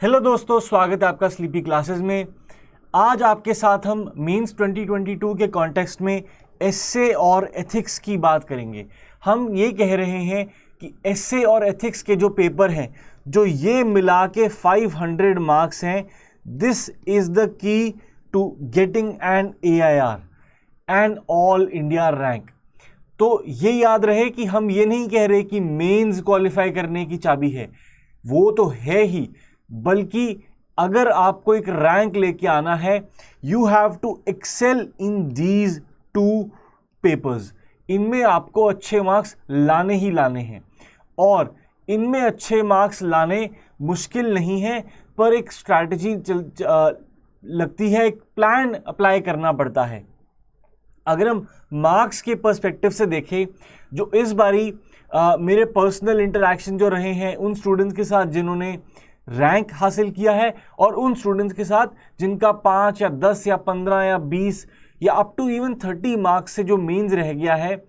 Hello दोस्तों, स्वागत है आपका स्लीपी क्लासेस में। आज आपके साथ हम मेंस 2022 के कॉन्टेक्स्ट में एस्से और एथिक्स की बात करेंगे। हम ये कह रहे हैं कि एस्से और एथिक्स के जो पेपर हैं, जो ये मिला के 500 मार्क्स हैं, this is the key to getting an AIR and all India rank. तो ये याद रहे कि हम ये नहीं कह रहे कि मेंस क्वालिफाई करने की चाबी है, वो तो है ही, बल्कि अगर आपको एक रैंक लेके आना है, you have to excel in these two papers. इनमें आपको अच्छे मार्क्स लाने ही लाने हैं, और इनमें अच्छे मार्क्स लाने मुश्किल नहीं है, पर एक स्ट्रैटेजी लगती है, एक प्लान अप्लाई करना पड़ता है। अगर हम मार्क्स के पर्सपेक्टिव से देखें, जो इस बारी मेरे पर्सनल इंटरैक्शन जो रहे हैं उन स्टूडेंट्स के साथ जिन्होंने रैंक हासिल किया है, और उन स्टूडेंट्स के साथ जिनका 5 या 10 या 15 या 20 या अप टू इवन 30 मार्क्स से जो मेंस रह गया है,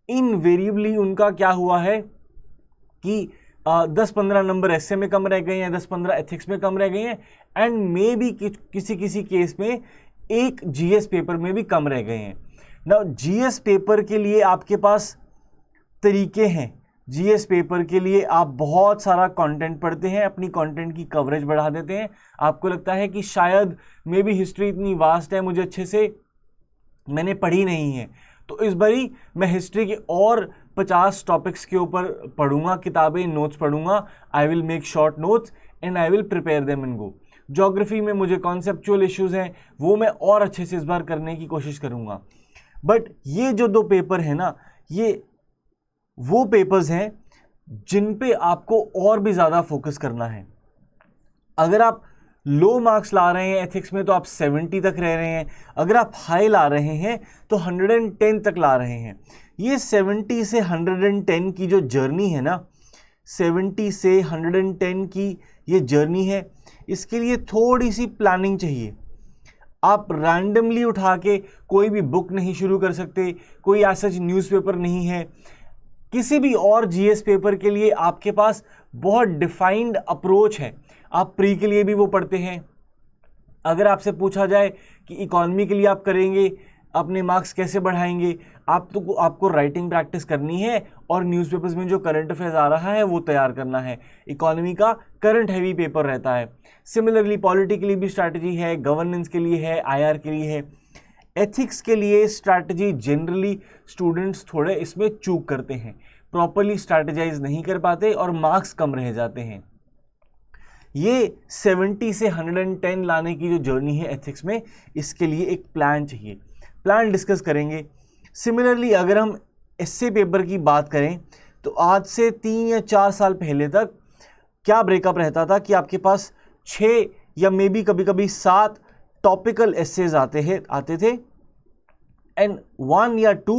इनवेरिएबली उनका क्या हुआ है कि 10-15 नंबर एसए में कम रह गए हैं, 10-15 एथिक्स में कम रह गए हैं, एंड मे बी किसी किसी केस में एक जीएस पेपर में भी कम रह गए हैं। नाउ जीएस पेपर के लिए आपके पास तरीके हैं। जीएस पेपर के लिए आप बहुत सारा कंटेंट पढ़ते हैं, अपनी कंटेंट की कवरेज बढ़ा देते हैं। आपको लगता है कि शायद मे बी हिस्ट्री इतनी वास्ट है, मुझे अच्छे से मैंने पढ़ी नहीं है, तो इस बारी मैं हिस्ट्री के और 50 टॉपिक्स के ऊपर पढ़ूंगा, किताबें, नोट्स पढ़ूंगा। आई will make short notes and I will prepare them in go. Geography में मुझे कॉन्सेप्चुअल इश्यूज हैं, वो मैं और अच्छे से इस बार करने की कोशिश करूंगा। बट ये जो दो पेपर है ना, ये वो पेपर्स हैं जिन पे आपको और भी ज़्यादा फोकस करना है। अगर आप लो मार्क्स ला रहे हैं एथिक्स में तो आप 70 तक रह रहे हैं, अगर आप हाई ला रहे हैं तो 110 तक ला रहे हैं। ये 70 से 110 की जो जर्नी है ना, 70 से 110 की ये जर्नी है, इसके लिए थोड़ी सी प्लानिंग चाहिए। आप रैंडमली उठा के कोई भी बुक नहीं शुरू कर सकते, कोई ऐसा न्यूज़पेपर नहीं है। किसी भी और जीएस पेपर के लिए आपके पास बहुत डिफाइंड अप्रोच है। आप प्री के लिए भी वो पढ़ते हैं। अगर आपसे पूछा जाए कि इकोनॉमी के लिए आप करेंगे, अपने मार्क्स कैसे बढ़ाएंगे, आपको राइटिंग प्रैक्टिस करनी है और न्यूज़पेपर्स में जो करंट अफेयर्स आ रहा है वो तैयार करना है। इकोनॉमी का करंट हैवी पेपर रहता है। सिमिलरली पॉलिटी के लिए भी स्ट्रैटेजी है, गवर्नेंस के लिए है, आईआर के लिए है। एथिक्स के लिए स्ट्रैटेजी जनरली स्टूडेंट्स थोड़े इसमें चूक करते हैं, प्रॉपरली स्ट्रैटेजाइज नहीं कर पाते और मार्क्स कम रह जाते हैं। ये 70 से 110 लाने की जो जर्नी है एथिक्स में, इसके लिए एक प्लान चाहिए। प्लान डिस्कस करेंगे। सिमिलरली अगर हम एस्से पेपर की बात करें तो आज से 3 या 4 साल पहले तक क्या ब्रेकअप रहता था कि आपके पास 6 या मे बी कभी कभी 7 टॉपिकल एसेज आते थे एंड 1 या 2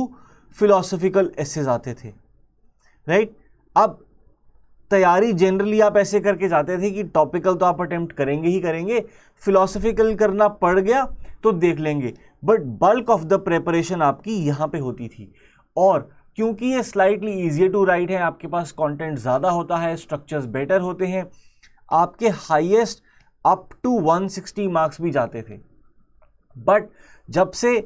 फिलोसॉफिकल एसेज आते थे, राइट। अब तैयारी जनरली आप ऐसे करके जाते थे कि टॉपिकल तो आप अटेम्प्ट करेंगे ही करेंगे, फिलोसॉफिकल करना पड़ गया तो देख लेंगे, but bulk of the preparation आपकी यहाँ पे होती थी। और क्योंकि ये स्लाइटली ईजियर टू राइट है, आपके पास कंटेंट ज़्यादा होता है, स्ट्रक्चर्स बेटर होते हैं, आपके हाईएस्ट अप टू 160 मार्क्स भी जाते थे। बट जब से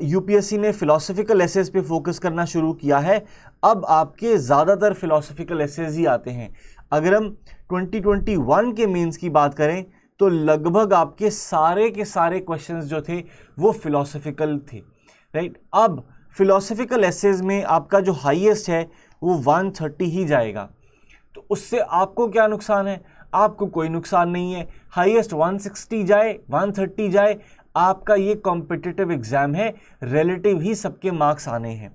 यूपीएससी ने फिलोसॉफिकल एसेज पे फोकस करना शुरू किया है, अब आपके ज़्यादातर फिलोसॉफिकल एसेज ही आते हैं। अगर हम 2021 के मेंस की बात करें तो लगभग आपके सारे के सारे क्वेश्चंस जो थे वो फिलोसॉफिकल थे, राइट। अब फिलोसॉफिकल एसेज में आपका जो हाईएस्ट है वो 130 ही जाएगा, तो उससे आपको क्या नुकसान है? आपको कोई नुकसान नहीं है। हाईएस्ट 160 जाए, 130 जाए, आपका ये कॉम्पिटिटिव एग्जाम है, रिलेटिव ही सबके मार्क्स आने हैं।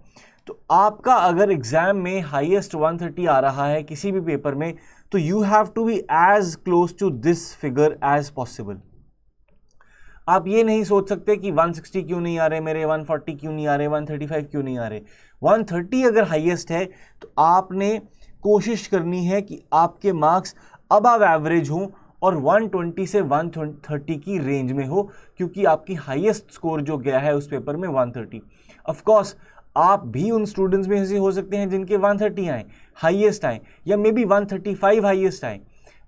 तो आपका अगर एग्जाम में हाईएस्ट 130 आ रहा है किसी भी पेपर में, तो you have to be as close to this figure as possible. आप ये नहीं सोच सकते कि 160 क्यों नहीं आ रहे मेरे, 140 क्यों नहीं आ रहे, 135 क्यों नहीं आ रहे। 130 अगर हाईएस्ट है तो आपने कोशिश करनी है कि आपके मार्क्स अबव एवरेज हों और 120 से 130 की रेंज में हो, क्योंकि आपकी हाईएस्ट स्कोर जो गया है उस पेपर में 130। ऑफ कोर्स आप भी उन स्टूडेंट्स में से हो सकते हैं जिनके 130 आए, हाईएस्ट आए, या मे बी 135 हाईएस्ट आए,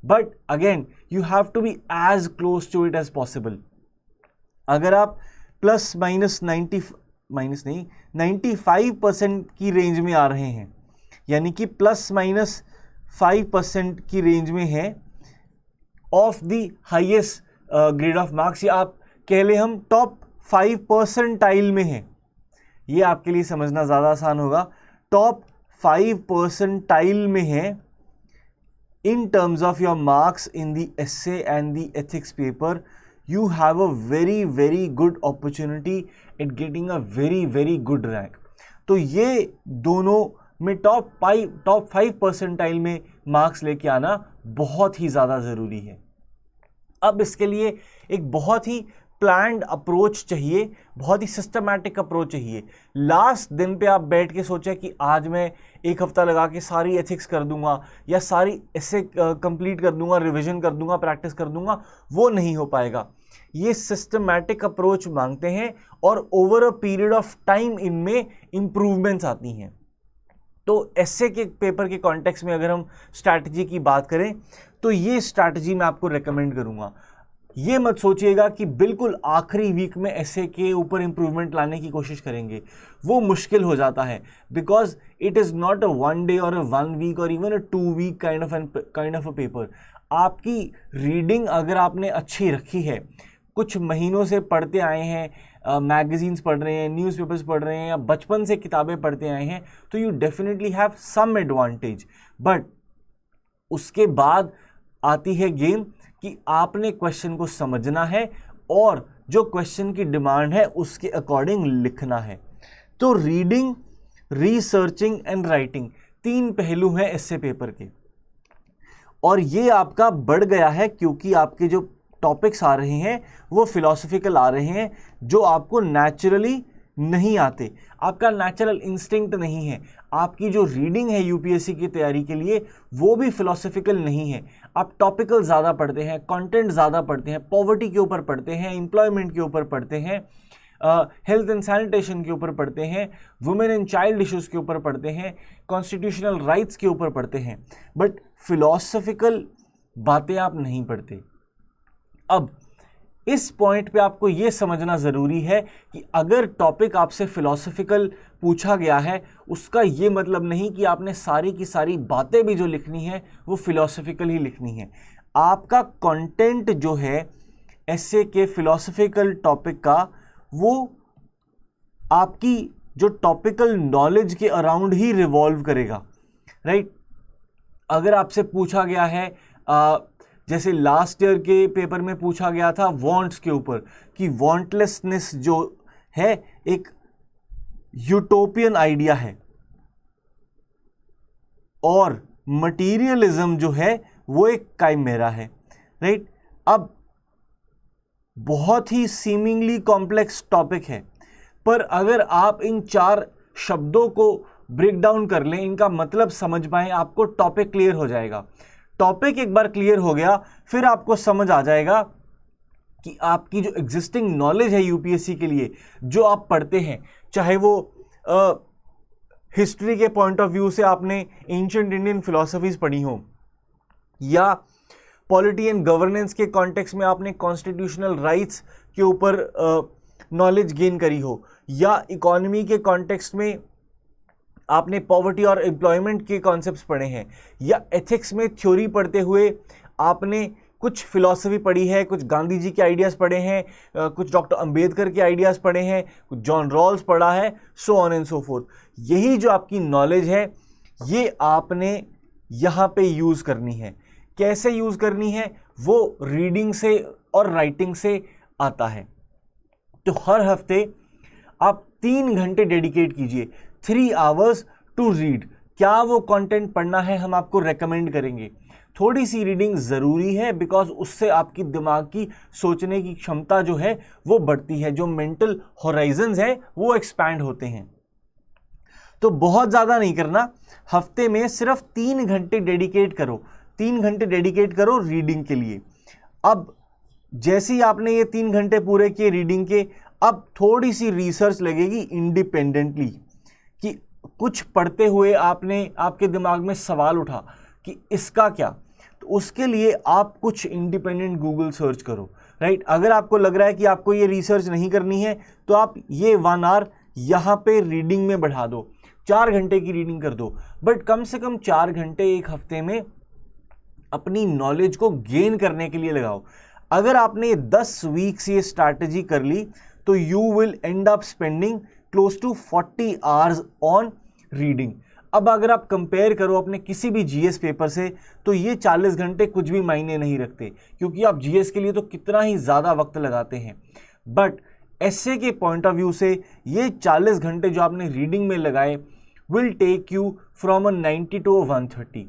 but again you have to be as close to it as possible. अगर आप प्लस माइनस 95% की रेंज में आ रहे हैं, यानी कि प्लस माइनस 5% की रेंज में है of the highest grade of marks, या आप कह ले हम टॉप 5% में हैं, ये आपके लिए समझना ज़्यादा आसान होगा, टॉप 5% में है in terms of your marks in the essay and the ethics paper, you have a very good opportunity at getting a very good rank। तो ये दोनों में टॉप 5% में मार्क्स लेके आना बहुत ही ज़्यादा ज़रूरी है। अब इसके लिए एक बहुत ही प्लान्ड अप्रोच चाहिए, बहुत ही सिस्टमैटिक अप्रोच चाहिए। लास्ट दिन पे आप बैठ के सोचें कि आज मैं एक हफ्ता लगा के सारी एथिक्स कर दूंगा या सारी ऐसे कंप्लीट कर दूंगा, रिवीजन कर दूंगा, प्रैक्टिस कर दूंगा, वो नहीं हो पाएगा। ये सिस्टमैटिक अप्रोच मांगते हैं और over a period of time इनमें इंप्रूवमेंट्स आती हैं। तो ऐसे के पेपर के कॉन्टेक्स्ट में अगर हम स्ट्रैटेजी की बात करें तो ये स्ट्रैटेजी मैं आपको रेकमेंड करूंगा। ये मत सोचिएगा कि बिल्कुल आखिरी वीक में ऐसे के ऊपर इंप्रूवमेंट लाने की कोशिश करेंगे, वो मुश्किल हो जाता है, because it is not a 1 day और अ 1 वीक और even a 2 week kind of a paper. आपकी रीडिंग अगर आपने अच्छी रखी है, कुछ महीनों से पढ़ते आए हैं, मैगजीन्स पढ़ रहे हैं, न्यूज़पेपर्स पढ़ रहे हैं, या बचपन से किताबें पढ़ते आए हैं, तो you definitely have some advantage. But उसके बाद आती है गेम कि आपने क्वेश्चन को समझना है और जो क्वेश्चन की डिमांड है उसके अकॉर्डिंग लिखना है। तो रीडिंग, रिसर्चिंग एंड राइटिंग 3 पहलू हैं एस्से पेपर के, और ये आपका बढ़ गया है क्योंकि आपके जो टॉपिक्स आ रहे हैं वो फिलॉसफिकल आ रहे हैं, जो आपको नेचुरली नहीं आते, आपका नेचुरल इंस्टिंक्ट नहीं है। आपकी जो रीडिंग है यूपीएससी की तैयारी के लिए वो भी फिलॉसफिकल नहीं है। आप टॉपिकल ज़्यादा पढ़ते हैं, कंटेंट ज़्यादा पढ़ते हैं, पॉवर्टी के ऊपर पढ़ते हैं, एम्प्लॉयमेंट के ऊपर पढ़ते हैं, हेल्थ एंड सैनिटेशन के ऊपर पढ़ते हैं, वुमेन एंड चाइल्ड इश्यूज़ के ऊपर पढ़ते हैं, कॉन्स्टिट्यूशनल राइट्स के ऊपर पढ़ते हैं, बट फिलॉसफिकल बातें आप नहीं पढ़ते। अब इस पॉइंट पे आपको ये समझना ज़रूरी है कि अगर टॉपिक आपसे फिलॉसफिकल पूछा गया है, उसका ये मतलब नहीं कि आपने सारी की सारी बातें भी जो लिखनी है वो फिलॉसफिकल ही लिखनी है। आपका कंटेंट जो है एस्से के फिलॉसफिकल टॉपिक का, वो आपकी जो टॉपिकल नॉलेज के अराउंड ही रिवॉल्व करेगा, राइट। अगर आपसे पूछा गया है जैसे लास्ट ईयर के पेपर में पूछा गया था वांट्स के ऊपर कि वांटलेसनेस जो है एक यूटोपियन आइडिया है और मटीरियलिज्म जो है वो एक काइमेरा है, राइट। अब बहुत ही सीमिंगली कॉम्प्लेक्स टॉपिक है, पर अगर आप इन 4 शब्दों को ब्रेक डाउन कर लें, इनका मतलब समझ पाएं, आपको टॉपिक क्लियर हो जाएगा। टॉपिक एक बार क्लियर हो गया फिर आपको समझ आ जाएगा कि आपकी जो एग्जिस्टिंग नॉलेज है यूपीएससी के लिए जो आप पढ़ते हैं, चाहे वो हिस्ट्री के पॉइंट ऑफ व्यू से आपने एंशिएंट इंडियन फिलॉसफीज पढ़ी हो, या पॉलिटी एंड गवर्नेंस के कॉन्टेक्स्ट में आपने कॉन्स्टिट्यूशनल राइट्स के ऊपर नॉलेज गेन करी हो, या इकोनॉमी के कॉन्टेक्स्ट में आपने पॉवर्टी और एम्प्लॉयमेंट के कॉन्सेप्ट्स पढ़े हैं, या एथिक्स में थ्योरी पढ़ते हुए आपने कुछ फिलॉसफी पढ़ी है, कुछ गांधी जी के आइडियाज़ पढ़े हैं, कुछ डॉक्टर अंबेडकर के आइडियाज़ पढ़े हैं, कुछ जॉन रॉल्स पढ़ा है, so on and so fourth. यही जो आपकी नॉलेज है ये आपने यहाँ पे यूज़ करनी है। कैसे यूज़ करनी है वो रीडिंग से और राइटिंग से आता है। तो हर हफ्ते आप 3 घंटे डेडिकेट कीजिए, 3 आवर्स टू रीड। क्या वो कंटेंट पढ़ना है हम आपको रेकमेंड करेंगे। थोड़ी सी रीडिंग ज़रूरी है बिकॉज उससे आपकी दिमाग की सोचने की क्षमता जो है वो बढ़ती है, जो मेंटल होराइजन्स है वो एक्सपैंड होते हैं। तो बहुत ज़्यादा नहीं करना, हफ्ते में सिर्फ 3 घंटे डेडिकेट करो, 3 घंटे डेडिकेट करो रीडिंग के लिए। अब जैसे ही आपने ये 3 घंटे पूरे किए रीडिंग के, अब थोड़ी सी रिसर्च लगेगी इंडिपेंडेंटली कि कुछ पढ़ते हुए आपके दिमाग में सवाल उठा कि इसका क्या, तो उसके लिए आप कुछ इंडिपेंडेंट गूगल सर्च करो, राइट। अगर आपको लग रहा है कि आपको ये रिसर्च नहीं करनी है तो आप ये 1 आवर यहाँ पे रीडिंग में बढ़ा दो, 4 घंटे की रीडिंग कर दो, बट कम से कम 4 घंटे एक हफ्ते में अपनी नॉलेज को गेन करने के लिए लगाओ। अगर आपने 10 वीक्स ये स्ट्रैटेजी कर ली तो you will end up spending close to 40 hours on reading. अब अगर आप कंपेयर करो अपने किसी भी जीएस पेपर से तो ये 40 घंटे कुछ भी मायने नहीं रखते, क्योंकि आप जीएस के लिए तो कितना ही ज़्यादा वक्त लगाते हैं, बट एसए के पॉइंट ऑफ व्यू से ये 40 घंटे जो आपने रीडिंग में लगाए will take you from 90 to 130।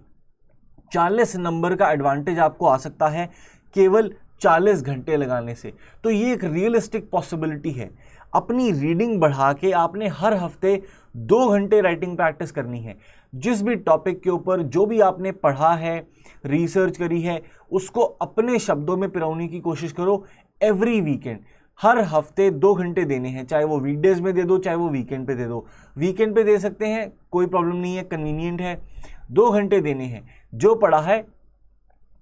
40 number का एडवांटेज आपको आ सकता है केवल 40 घंटे लगाने से। तो ये एक रियलिस्टिक पॉसिबिलिटी है। अपनी रीडिंग बढ़ा के आपने हर हफ्ते 2 घंटे राइटिंग प्रैक्टिस करनी है। जिस भी टॉपिक के ऊपर जो भी आपने पढ़ा है, रिसर्च करी है, उसको अपने शब्दों में पिरोने की कोशिश करो। एवरी वीकेंड, हर हफ्ते 2 घंटे देने हैं, चाहे वो वीकडेज में दे दो, चाहे वो वीकेंड पे दे दो। वीकेंड पे दे सकते हैं, कोई प्रॉब्लम नहीं है, कन्वीनियंट है। 2 घंटे देने हैं। जो पढ़ा है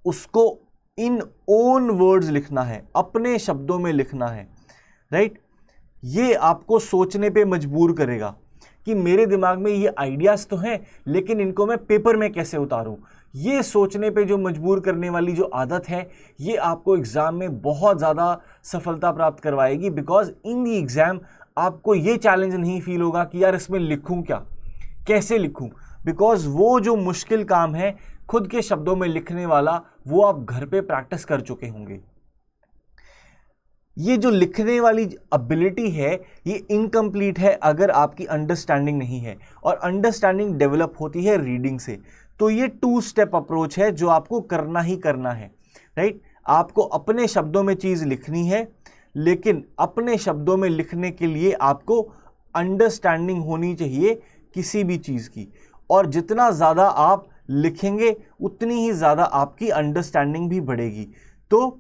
उसको इन ओन वर्ड्स लिखना है, अपने शब्दों में लिखना है, राइट। ये आपको सोचने पे मजबूर करेगा कि मेरे दिमाग में ये आइडियाज़ तो हैं, लेकिन इनको मैं पेपर में कैसे उतारूं। ये सोचने पे जो मजबूर करने वाली जो आदत है, ये आपको एग्ज़ाम में बहुत ज़्यादा सफलता प्राप्त करवाएगी। बिकॉज इन दी एग्ज़ाम आपको ये चैलेंज नहीं फील होगा कि यार इसमें लिखूं क्या, कैसे लिखूं। बिकॉज वो जो मुश्किल काम है खुद के शब्दों में लिखने वाला, वो आप घर पे प्रैक्टिस कर चुके होंगे। ये जो लिखने वाली एबिलिटी है ये इनकम्प्लीट है अगर आपकी अंडरस्टैंडिंग नहीं है, और अंडरस्टैंडिंग डेवलप होती है रीडिंग से। तो ये 2 स्टेप अप्रोच है जो आपको करना ही करना है, राइट। आपको अपने शब्दों में चीज़ लिखनी है, लेकिन अपने शब्दों में लिखने के लिए आपको अंडरस्टैंडिंग होनी चाहिए किसी भी चीज़ की। और जितना ज़्यादा आप लिखेंगे उतनी ही ज़्यादा आपकी अंडरस्टैंडिंग भी बढ़ेगी। तो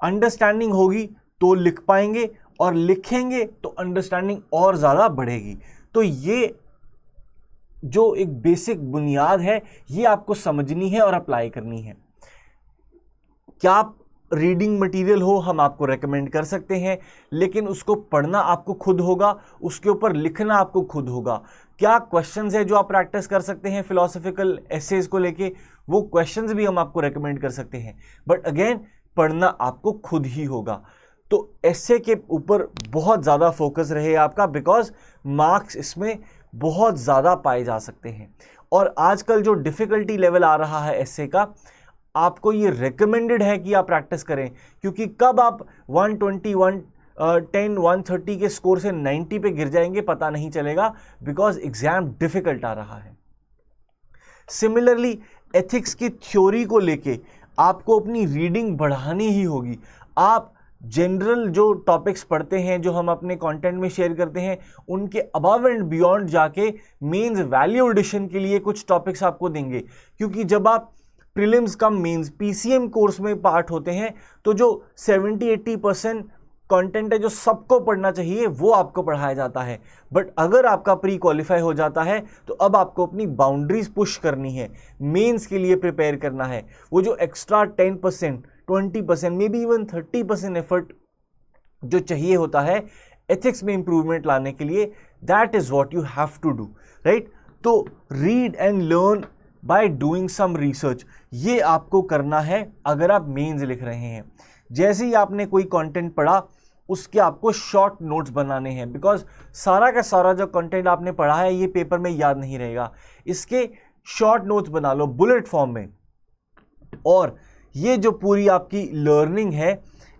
अंडरस्टैंडिंग होगी तो लिख पाएंगे, और लिखेंगे तो अंडरस्टैंडिंग और ज़्यादा बढ़ेगी। तो ये जो एक बेसिक बुनियाद है ये आपको समझनी है और अप्लाई करनी है। क्या आप रीडिंग मटेरियल हो, हम आपको रेकमेंड कर सकते हैं, लेकिन उसको पढ़ना आपको खुद होगा, उसके ऊपर लिखना आपको खुद होगा। क्या क्वेश्चंस है जो आप प्रैक्टिस कर सकते हैं फिलोसॉफिकल एसेज को लेके, वो क्वेश्चंस भी हम आपको रेकमेंड कर सकते हैं, बट अगेन पढ़ना आपको खुद ही होगा। तो एसे के ऊपर बहुत ज़्यादा फोकस रहे आपका, बिकॉज मार्क्स इसमें बहुत ज़्यादा पाए जा सकते हैं। और आजकल जो डिफ़िकल्टी लेवल आ रहा है एसे का, आपको ये रिकमेंडेड है कि आप प्रैक्टिस करें, क्योंकि कब आप 120, 110, 130 के स्कोर से 90 पे गिर जाएंगे पता नहीं चलेगा, बिकॉज एग्जाम डिफ़िकल्ट आ रहा है। सिमिलरली एथिक्स की थ्योरी को लेके आपको अपनी रीडिंग बढ़ानी ही होगी। आप जनरल जो टॉपिक्स पढ़ते हैं, जो हम अपने कंटेंट में शेयर करते हैं, उनके अबव एंड बियॉन्ड जाके मेंस वैल्यू एडिशन के लिए कुछ टॉपिक्स आपको देंगे। क्योंकि जब आप prelims cum mains PCM course में पार्ट होते हैं तो जो 70-80% कंटेंट है जो सबको पढ़ना चाहिए वो आपको पढ़ाया जाता है। बट अगर आपका प्री क्वालिफाई हो जाता है तो अब आपको अपनी बाउंड्रीज पुश करनी है, मेंस के लिए प्रिपेयर करना है। वो जो extra 10%, 20%, may be even 30% effort जो चाहिए होता है एथिक्स में इंप्रूवमेंट लाने के लिए, that is what you have to do, right. तो read and learn by doing some research, ये आपको करना है अगर आप मेंस लिख रहे हैं। जैसे ही आपने कोई कंटेंट पढ़ा उसके आपको शॉर्ट नोट्स बनाने हैं, बिकॉज सारा का सारा जो कंटेंट आपने पढ़ा है ये पेपर में याद नहीं रहेगा। इसके शॉर्ट नोट्स बना लो बुलेट फॉर्म में, और ये जो पूरी आपकी लर्निंग है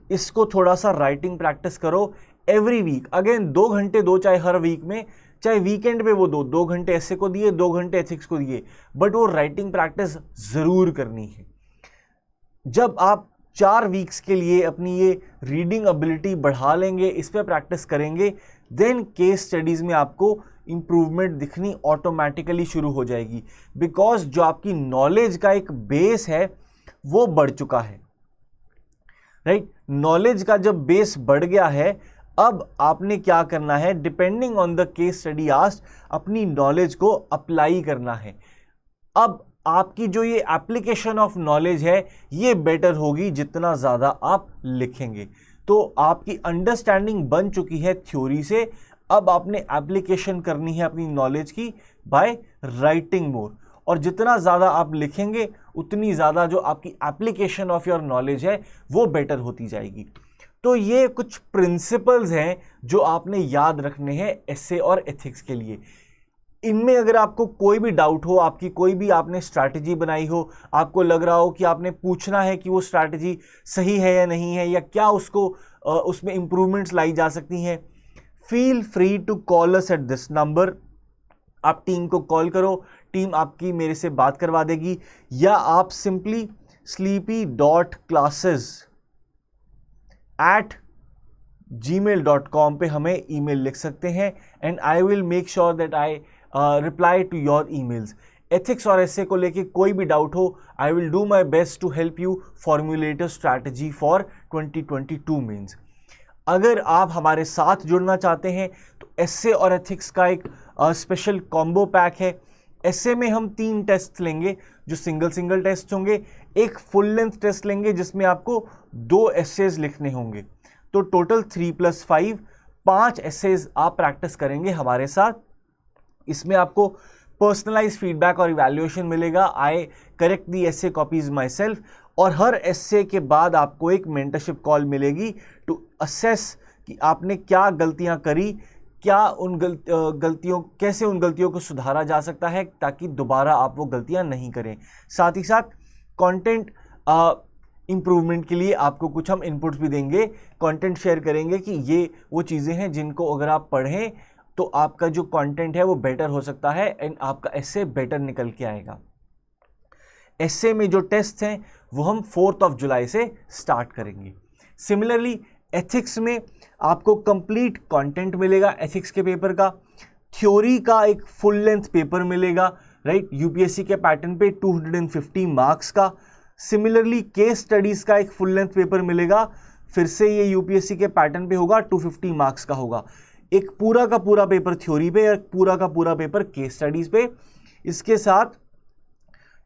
इसको थोड़ा सा राइटिंग प्रैक्टिस करो एवरी वीक। अगेन 2 घंटे दो, चाहे हर वीक में, चाहे वीकेंड पे वो 2 घंटे ऐसे को दिए, 2 घंटे एथिक्स को दिए, बट वो राइटिंग प्रैक्टिस ज़रूर करनी है। जब आप 4 वीक्स के लिए अपनी ये रीडिंग एबिलिटी बढ़ा लेंगे, इस पर प्रैक्टिस करेंगे, देन केस स्टडीज़ में आपको इम्प्रूवमेंट दिखनी ऑटोमेटिकली शुरू हो जाएगी। बिकॉज जो आपकी नॉलेज का एक बेस है वो बढ़ चुका है, राइट। नॉलेज का जब बेस बढ़ गया है, अब आपने क्या करना है, depending on the case study asked, अपनी नॉलेज को अप्लाई करना है। अब आपकी जो ये एप्लीकेशन ऑफ नॉलेज है ये बेटर होगी जितना ज़्यादा आप लिखेंगे। तो आपकी अंडरस्टैंडिंग बन चुकी है थ्योरी से, अब आपने एप्लीकेशन करनी है अपनी नॉलेज की बाय राइटिंग मोर, और जितना ज़्यादा आप लिखेंगे उतनी ज़्यादा जो आपकी एप्लीकेशन ऑफ योर नॉलेज है वो बेटर होती जाएगी। तो ये कुछ प्रिंसिपल्स हैं जो आपने याद रखने हैं एसे और एथिक्स के लिए। इनमें अगर आपको कोई भी डाउट हो, आपकी कोई भी आपने स्ट्रैटेजी बनाई हो, आपको लग रहा हो कि आपने पूछना है कि वो स्ट्रैटेजी सही है या नहीं है, या क्या उसको उसमें इंप्रूवमेंट्स लाई जा सकती हैं, feel free to call us at this number. आप टीम को कॉल करो, टीम आपकी मेरे से बात करवा देगी, या आप सिंपली sleepy.classes@gmail.com पे हमें ईमेल लिख सकते हैं, and I will make sure that I reply to your emails. Ethics और एसे को लेके कोई भी डाउट हो, I will do my best to help you formulate a strategy for 2022 mains. अगर आप हमारे साथ जुड़ना चाहते हैं तो एसे और एथिक्स का एक स्पेशल कॉम्बो पैक है। एसे में हम 3 टेस्ट लेंगे जो सिंगल टेस्ट होंगे, एक फुल लेंथ टेस्ट लेंगे जिसमें आपको 2 एसेज लिखने होंगे। तो टोटल 3+5 5 एसेज आप प्रैक्टिस करेंगे हमारे साथ। इसमें आपको पर्सनलाइज फीडबैक और इवैल्यूएशन मिलेगा, आई correct the essay copies my self, और हर एसे के बाद आपको एक मेंटरशिप कॉल मिलेगी टू असेस कि आपने क्या गलतियां करी, क्या उन कैसे उन गलतियों को सुधारा जा सकता है ताकि दोबारा आप वो गलतियां नहीं करें। साथ ही साथ कंटेंट इम्प्रूवमेंट के लिए आपको कुछ हम इनपुट्स भी देंगे, कंटेंट शेयर करेंगे कि ये वो चीज़ें हैं जिनको अगर आप पढ़ें तो आपका जो कंटेंट है वो बेटर हो सकता है एंड आपका एसे बेटर निकल के आएगा। एसे में जो टेस्ट हैं वो हम 4 जुलाई से स्टार्ट करेंगे। सिमिलरली एथिक्स में आपको कंप्लीट कंटेंट मिलेगा एथिक्स के पेपर का, थ्योरी का एक फुल लेंथ पेपर मिलेगा, राइट, यूपीएससी के पैटर्न पे 250 मार्क्स का। सिमिलरली केस स्टडीज का एक फुल लेंथ पेपर मिलेगा, फिर से ये यूपीएससी के पैटर्न पे होगा, 250 मार्क्स का होगा। एक पूरा का पूरा पेपर थ्योरी पे और पूरा का पूरा पेपर केस स्टडीज पे। इसके साथ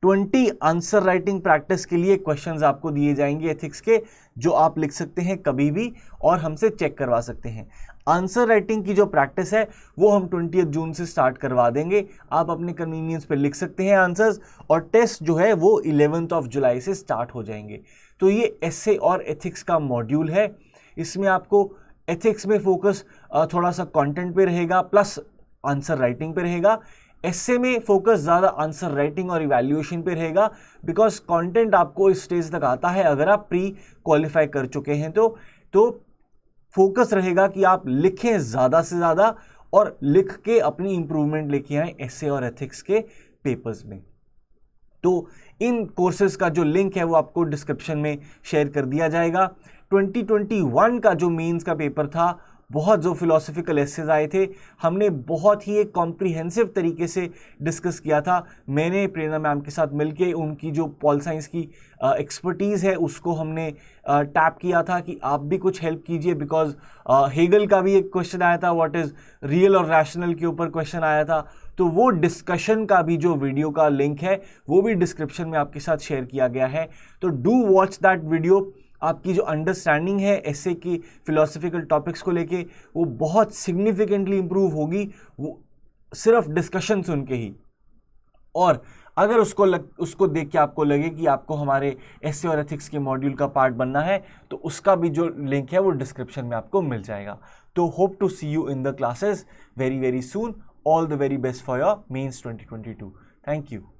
20 आंसर राइटिंग प्रैक्टिस के लिए क्वेश्चंस आपको दिए जाएंगे एथिक्स के, जो आप लिख सकते हैं कभी भी और हमसे चेक करवा सकते हैं। आंसर राइटिंग की जो प्रैक्टिस है वो हम 20 जून से स्टार्ट करवा देंगे, आप अपने कन्वीनियंस पे लिख सकते हैं आंसर्स, और टेस्ट जो है वो 11 जुलाई से स्टार्ट हो जाएंगे। तो ये एसे और एथिक्स का मॉड्यूल है। इसमें आपको एथिक्स में फोकस थोड़ा सा कंटेंट पे रहेगा प्लस आंसर राइटिंग पे रहेगा। एसे में फोकस ज़्यादा आंसर राइटिंग और इवैल्यूएशन पे रहेगा, बिकॉज कंटेंट आपको इस स्टेज तक आता है अगर आप प्री क्वालिफाई कर चुके हैं तो फोकस रहेगा कि आप लिखें ज़्यादा से ज़्यादा और लिख के अपनी इंप्रूवमेंट लेके आएँ एसे और एथिक्स के पेपर्स में। तो इन कोर्सेज का जो लिंक है वो आपको डिस्क्रिप्शन में शेयर कर दिया जाएगा। 2021 का जो मेंस का पेपर था, बहुत जो फिलोसफिकल एसेज आए थे, हमने बहुत ही एक कॉम्प्रिहेंसिव तरीके से डिस्कस किया था। मैंने प्रेरणा मैम के साथ मिलके उनकी जो पॉल साइंस की एक्सपर्टीज़ है उसको हमने टैप किया था कि आप भी कुछ हेल्प कीजिए, बिकॉज हेगल का भी एक क्वेश्चन आया था, व्हाट इज़ रियल और रैशनल के ऊपर क्वेश्चन आया था। तो वो डिस्कशन का भी जो वीडियो का लिंक है वो भी डिस्क्रिप्शन में आपके साथ शेयर किया गया है। तो डू वॉच दैट वीडियो। आपकी जो अंडरस्टैंडिंग है एसे की फिलोसफिकल टॉपिक्स को लेके वो बहुत सिग्निफिकेंटली इंप्रूव होगी, वो सिर्फ डिस्कशन सुन के ही। और अगर उसको देख के आपको लगे कि आपको हमारे एसे और एथिक्स के मॉड्यूल का पार्ट बनना है तो उसका भी जो लिंक है वो डिस्क्रिप्शन में आपको मिल जाएगा। तो hope to see you in the classes very very soon. All the very best for your mains 2022। Thank you.